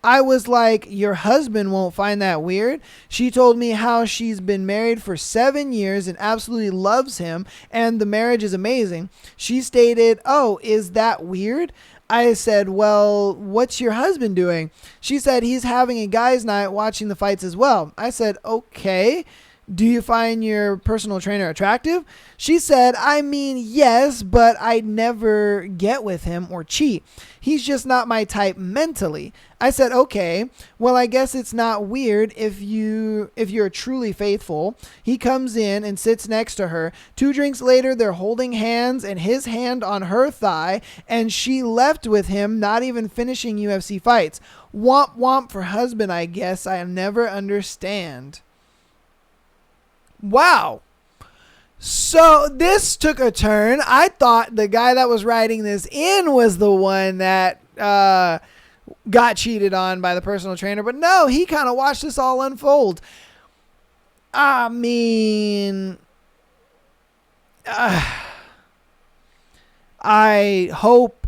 I was like, your husband won't find that weird? She told me how she's been married for 7 years and absolutely loves him and the marriage is amazing. She stated, oh, is that weird? I said, well, what's your husband doing? She said he's having a guy's night watching the fights as well. I said, okay. Do you find your personal trainer attractive? She said, I mean, yes, but I'd never get with him or cheat. He's just not my type mentally. I said, okay, well, I guess it's not weird if you're truly faithful. He comes in and sits next to her. 2 drinks later, they're holding hands and his hand on her thigh, and she left with him, not even finishing UFC fights. Womp womp for husband, I guess. I'll never understand. Wow. So this took a turn. I thought the guy that was writing this in was the one that got cheated on by the personal trainer. But no, he kind of watched this all unfold. I mean, I hope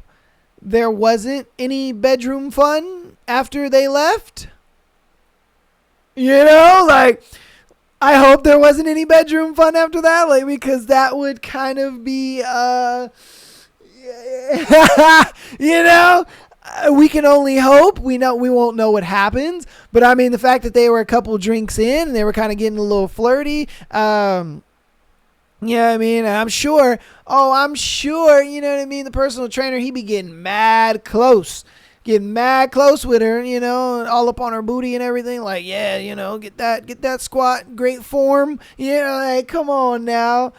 there wasn't any bedroom fun after they left. You know, like, I hope there wasn't any bedroom fun after that, like, because that would kind of be, you know, we can only hope. We won't know what happens, but I mean, the fact that they were a couple drinks in and they were kind of getting a little flirty, yeah, I mean, I'm sure, you know what I mean, the personal trainer, he be getting mad close with her, you know, all up on her booty and everything. Like, yeah, you know, get that squat, great form. Yeah, like, come on now.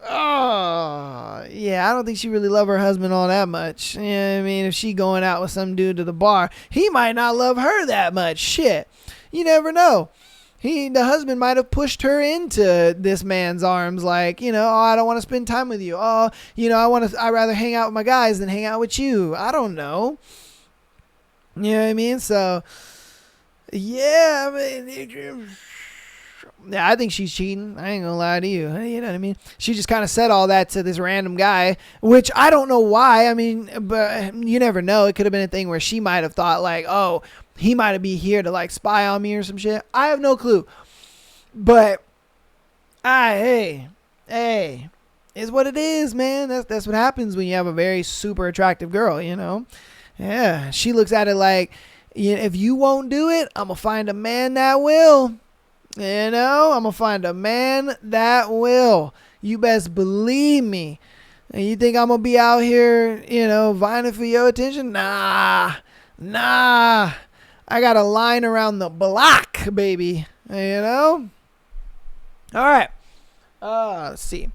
Oh, yeah, I don't think she really love her husband all that much. You know what I mean? If she going out with some dude to the bar, he might not love her that much. Shit. You never know. The husband might have pushed her into this man's arms, like, you know, oh, I don't want to spend time with you. Oh, you know, I'd rather hang out with my guys than hang out with you. I don't know. You know what I mean? So, yeah, I mean, yeah, I think she's cheating. I ain't gonna lie to you. You know what I mean? She just kind of said all that to this random guy, which I don't know why. I mean, but you never know. It could have been a thing where she might have thought, like, oh, he might be here to, like, spy on me or some shit. I have no clue. But, hey, is what it is, man. That's what happens when you have a very super attractive girl, you know? Yeah, she looks at it like, if you won't do it, I'm going to find a man that will. You know, I'm going to find a man that will. You best believe me. And you think I'm going to be out here, you know, vying for your attention? Nah. I got a line around the block, baby. You know? All right. Let's see.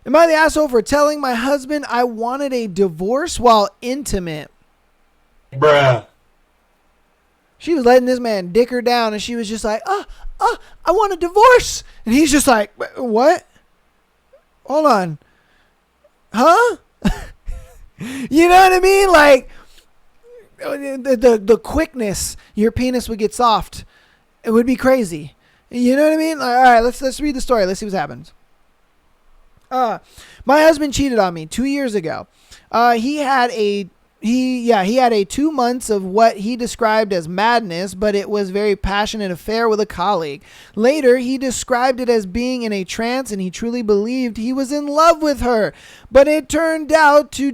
Am I the asshole for telling my husband I wanted a divorce while intimate? Bruh. She was letting this man dick her down, and she was just like, I want a divorce. And he's just like, what? Hold on. Huh? You know what I mean? Like the quickness your penis would get soft, it would be crazy. You know what I mean? Like, all right, let's read the story. Let's see what happens. My husband cheated on me 2 years ago. He had a 2 months of what he described as madness, but it was very passionate affair with a colleague. Later, he described it as being in a trance, and he truly believed he was in love with her. But it turned out to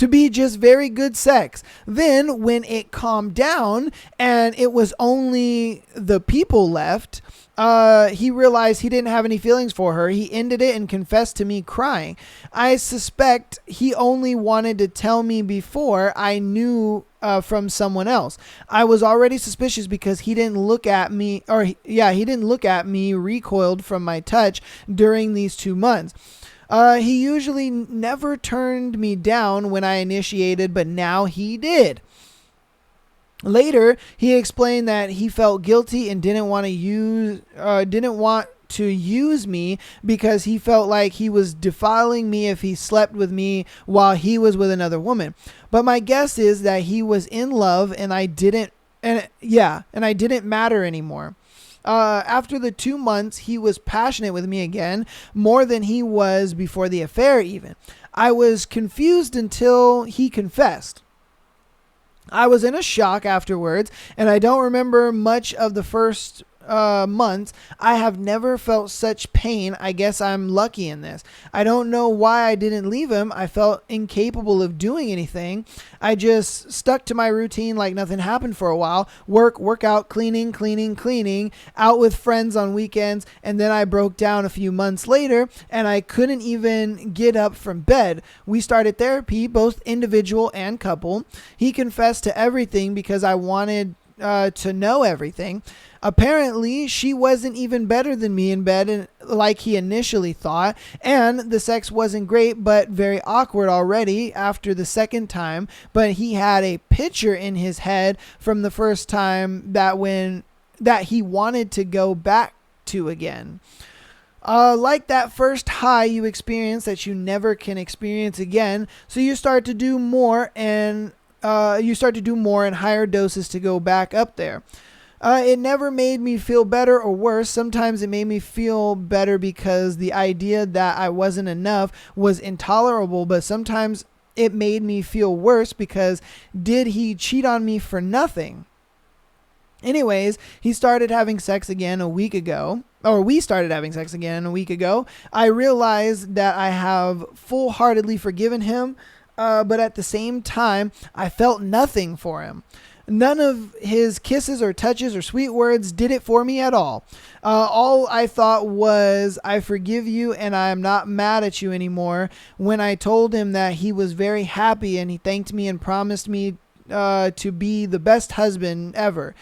be just very good sex. Then, when it calmed down and it was only the people left, he realized he didn't have any feelings for her. He ended it and confessed to me crying. I suspect he only wanted to tell me before I knew from someone else. I was already suspicious because he didn't look at me, he didn't look at me, recoiled from my touch during these 2 months. He usually never turned me down when I initiated, but now he did. Later, he explained that he felt guilty and didn't want to use me because he felt like he was defiling me if he slept with me while he was with another woman. But my guess is that he was in love and I didn't matter anymore. After the 2 months, he was passionate with me again, more than he was before the affair even. I was confused until he confessed. I was in a shock afterwards, and I don't remember much of the first months. I have never felt such pain. I guess I'm lucky in this. I don't know why I didn't leave him. I felt incapable of doing anything. I just stuck to my routine like nothing happened for a while. Work out, cleaning, out with friends on weekends, and then I broke down a few months later, and I couldn't even get up from bed. We started therapy, both individual and couple. He confessed to everything because I wanted to know everything. Apparently, she wasn't even better than me in bed like he initially thought, and the sex wasn't great but very awkward already after the second time, but he had a picture in his head from the first time that he wanted to go back to again. Like that first high you experience that you never can experience again, so you start to do more and in higher doses to go back up there. It never made me feel better or worse. Sometimes it made me feel better because the idea that I wasn't enough was intolerable, but sometimes it made me feel worse because did he cheat on me for nothing? Anyways, we started having sex again a week ago. I realized that I have full-heartedly forgiven him, but at the same time, I felt nothing for him. None of his kisses or touches or sweet words did it for me at all. All I thought was, I forgive you and I am not mad at you anymore. When I told him that, he was very happy and he thanked me and promised me to be the best husband ever.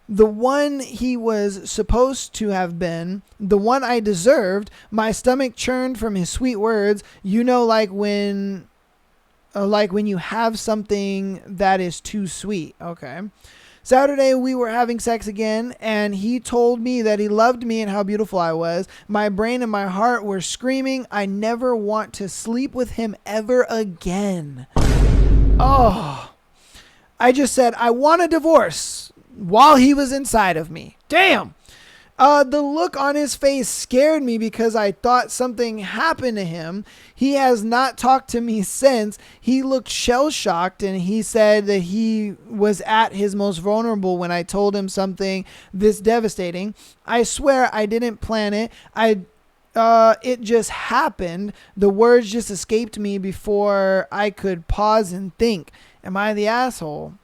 The one he was supposed to have been, the one I deserved. My stomach churned from his sweet words. You know, like when you have something that is too sweet. Okay. Saturday, we were having sex again, and he told me that he loved me and how beautiful I was. My brain and my heart were screaming, I never want to sleep with him ever again. Oh, I just said, I want a divorce while he was inside of me. Damn. The look on his face scared me because I thought something happened to him. He has not talked to me since. He looked shell-shocked and he said that he was at his most vulnerable when I told him something this devastating. I swear I didn't plan it. It just happened. The words just escaped me before I could pause and think. Am I the asshole?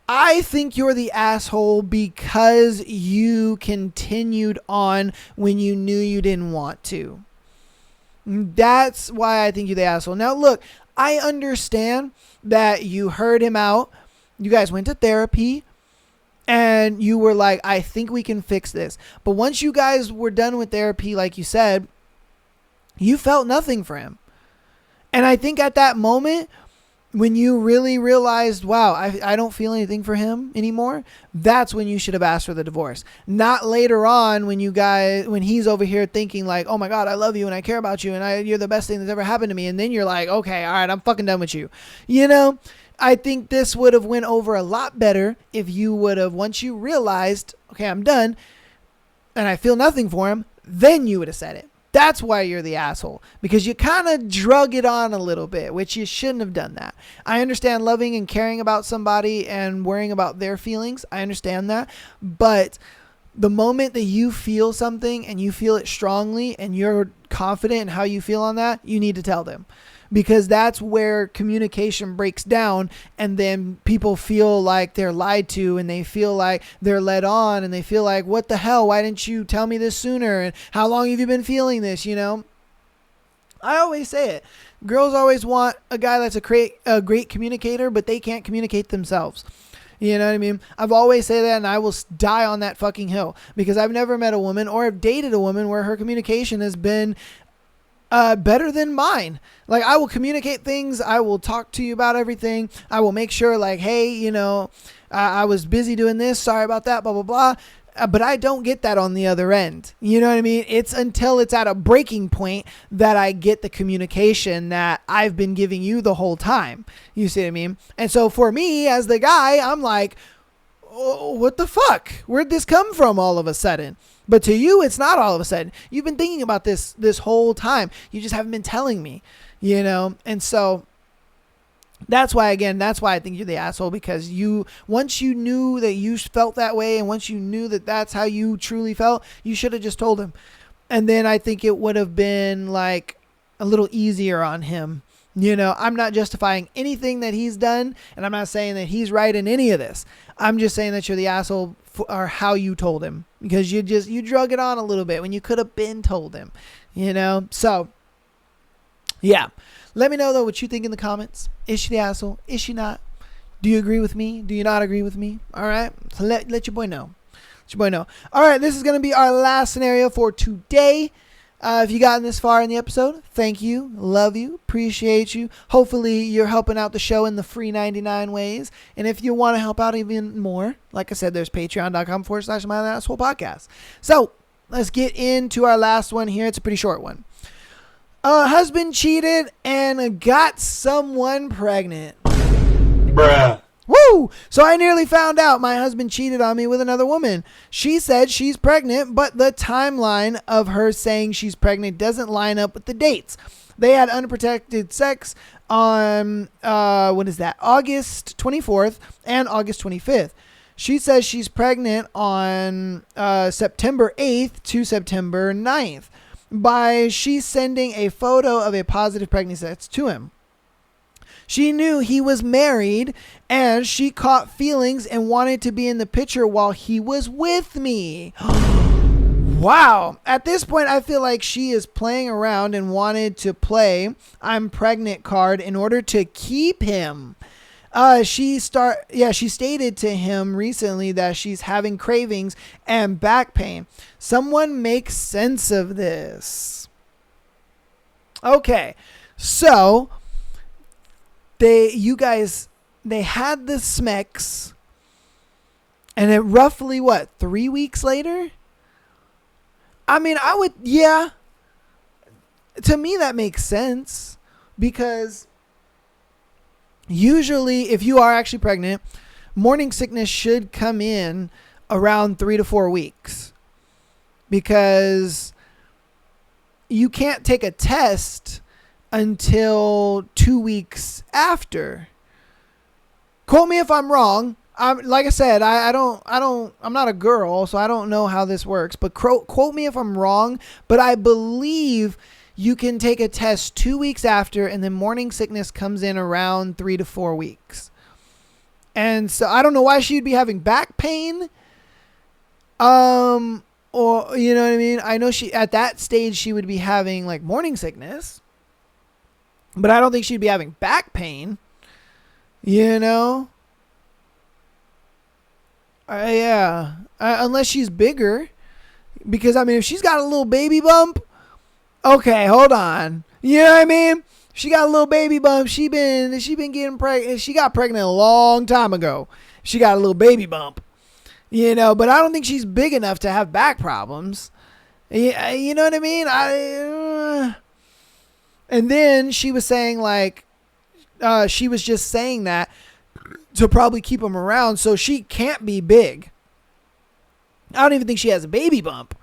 I think you're the asshole because you continued on when you knew you didn't want to. That's why I think you're the asshole. Now, look, I understand that you heard him out. You guys went to therapy and you were like, I think we can fix this. But once you guys were done with therapy, like you said, you felt nothing for him. And I think at that moment, when you really realized, wow, I don't feel anything for him anymore, that's when you should have asked for the divorce. Not later on when he's over here thinking like, oh my God, I love you and I care about you and you're the best thing that's ever happened to me. And then you're like, okay, all right, I'm fucking done with you. You know, I think this would have went over a lot better if you would have, once you realized, okay, I'm done and I feel nothing for him, then you would have said it. That's why you're the asshole, because you kind of drug it on a little bit, which you shouldn't have done that. I understand loving and caring about somebody and worrying about their feelings. I understand that. But the moment that you feel something and you feel it strongly and you're confident in how you feel on that, you need to tell them. Because that's where communication breaks down, and then people feel like they're lied to and they feel like they're led on and they feel like, what the hell? Why didn't you tell me this sooner? And how long have you been feeling this? You know, I always say it. Girls always want a guy that's a great communicator, but they can't communicate themselves. You know what I mean? I've always said that, and I will die on that fucking hill, because I've never met a woman or have dated a woman where her communication has been better than mine. Like, I will communicate things. I will talk to you about everything. I will make sure like, hey, you know, I was busy doing this. Sorry about that, blah, blah, blah. But I don't get that on the other end. You know what I mean? It's until it's at a breaking point that I get the communication that I've been giving you the whole time. You see what I mean? And so for me as the guy, I'm like, oh, what the fuck? Where'd this come from all of a sudden? But to you, it's not all of a sudden. You've been thinking about this whole time. You just haven't been telling me, you know? And so that's why I think you're the asshole, because once you knew that you felt that way, and once you knew that that's how you truly felt, you should have just told him. And then I think it would have been like a little easier on him. You know, I'm not justifying anything that he's done, and I'm not saying that he's right in any of this. I'm just saying that you're the asshole for how you told him, because you drug it on a little bit when you could have been told him, you know? So, yeah. Let me know, though, what you think in the comments. Is she the asshole? Is she not? Do you agree with me? Do you not agree with me? All right? So let your boy know. Let your boy know. All right, this is going to be our last scenario for today. If you gotten this far in the episode, thank you, love you, appreciate you. Hopefully you're helping out the show in the free 99 ways. And if you want to help out even more, like I said, there's patreon.com/MyAssholePodcast. So let's get into our last one here. It's a pretty short one. Husband cheated and got someone pregnant. Bruh. Woo! So I nearly found out my husband cheated on me with another woman. She said she's pregnant, but the timeline of her saying she's pregnant doesn't line up with the dates. They had unprotected sex on, August 24th and August 25th. She says she's pregnant on September 8th to September 9th she's sending a photo of a positive pregnancy test to him. She knew he was married, and she caught feelings and wanted to be in the picture while he was with me. Wow. At this point, I feel like she is playing around and wanted to play I'm pregnant card in order to keep him. She stated to him recently that she's having cravings and back pain. Someone make sense of this. Okay. So they had the smex, and it roughly 3 weeks later? I mean, to me that makes sense, because usually if you are actually pregnant, morning sickness should come in around 3 to 4 weeks, because you can't take a test until 2 weeks after. Quote me if I'm wrong. Like I said, I'm not a girl, so I don't know how this works, but quote me if I'm wrong, but I believe you can take a test 2 weeks after, and then morning sickness comes in around 3 to 4 weeks. And so I don't know why she'd be having back pain. Or, you know what I mean? I know at that stage she would be having like morning sickness, but I don't think she'd be having back pain, you know? Yeah. Unless she's bigger, because I mean, if she's got a little baby bump, okay, hold on. You know what I mean? She got a little baby bump. She been getting pregnant. She got pregnant a long time ago. She got a little baby bump. You know, but I don't think she's big enough to have back problems. You know what I mean? And then she was saying like, she was just saying that to probably keep him around, so she can't be big. I don't even think she has a baby bump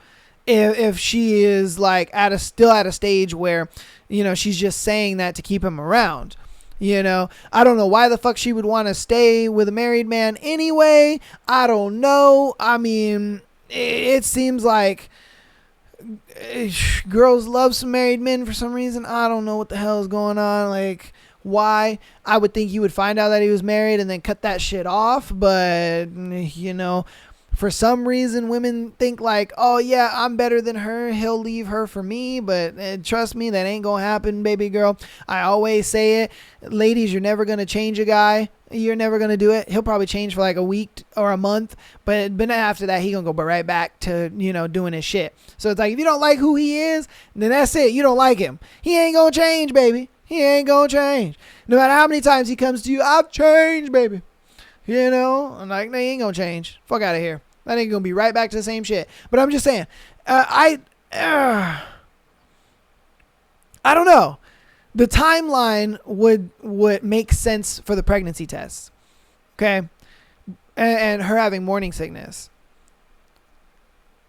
if she is like still at a stage where, you know, she's just saying that to keep him around. You know, I don't know why the fuck she would want to stay with a married man anyway. I don't know. I mean, it seems like girls love some married men for some reason. I don't know what the hell is going on. Like, why? I would think you would find out that he was married and then cut that shit off. But, you know, for some reason, women think like, oh, yeah, I'm better than her. He'll leave her for me. But trust me, that ain't going to happen, baby girl. I always say it. Ladies, you're never going to change a guy. You're never going to do it. He'll probably change for like a week or a month. But after that, he going to go right back to, you know, doing his shit. So it's like, if you don't like who he is, then that's it. You don't like him. He ain't going to change, baby. He ain't going to change. No matter how many times he comes to you, I've changed, baby. You know, I'm like, they ain't gonna change. Fuck out of here. That ain't gonna be right back to the same shit. But I'm just saying, I don't know. The timeline would make sense for the pregnancy tests, okay, and her having morning sickness.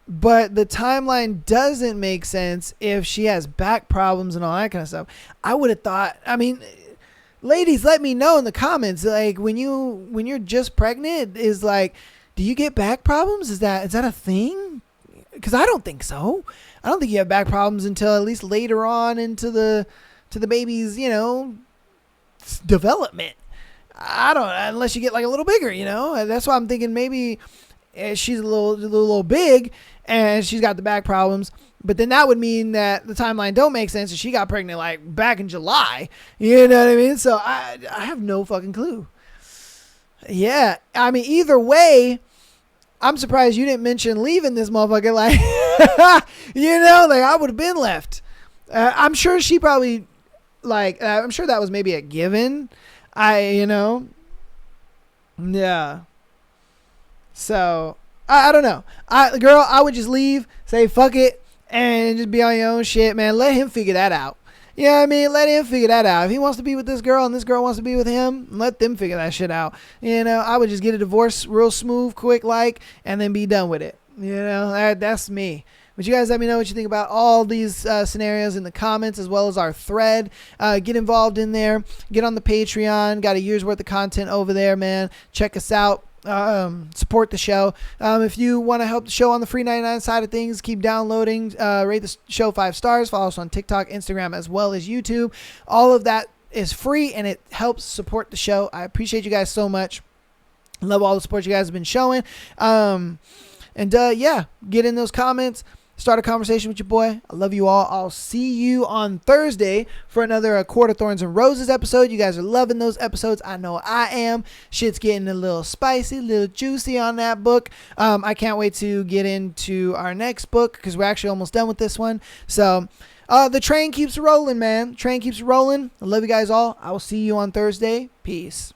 But the timeline doesn't make sense if she has back problems and all that kind of stuff. I would have thought. I mean, ladies, let me know in the comments. Like, when you're just pregnant, is like, do you get back problems? Is that a thing? Because I don't think so. I don't think you have back problems until at least later on into the baby's, you know, development. I don't, unless you get like a little bigger, you know. That's why I'm thinking maybe she's a little big and she's got the back problems. But then that would mean that the timeline don't make sense, and she got pregnant like back in July. You know what I mean? So I have no fucking clue. Yeah, I mean, either way, I'm surprised you didn't mention leaving this motherfucker. Like, you know, like I would have been left. I'm sure she probably, like, I'm sure that was maybe a given. You know, yeah. So I don't know. Girl, I would just leave, say fuck it, and just be on your own shit, man. Let him figure that out. You know what I mean? Let him figure that out. If he wants to be with this girl and this girl wants to be with him, let them figure that shit out. You know, I would just get a divorce real smooth, quick, like, and then be done with it. You know, that's me. But you guys let me know what you think about all these scenarios in the comments, as well as our thread. Get involved in there. Get on the Patreon. Got a year's worth of content over there, man. Check us out. Support the show. If you want to help the show on the free 99 side of things, keep downloading, rate the show 5 stars, follow us on TikTok, Instagram, as well as YouTube. All of that is free and it helps support the show. I appreciate you guys so much. Love all the support you guys have been showing. Yeah, get in those comments. Start a conversation with your boy. I love you all. I'll see you on Thursday for another Court of Thorns and Roses episode. You guys are loving those episodes. I know I am. Shit's getting a little spicy, a little juicy on that book. I can't wait to get into our next book because we're actually almost done with this one. So the train keeps rolling, man. Train keeps rolling. I love you guys all. I will see you on Thursday. Peace.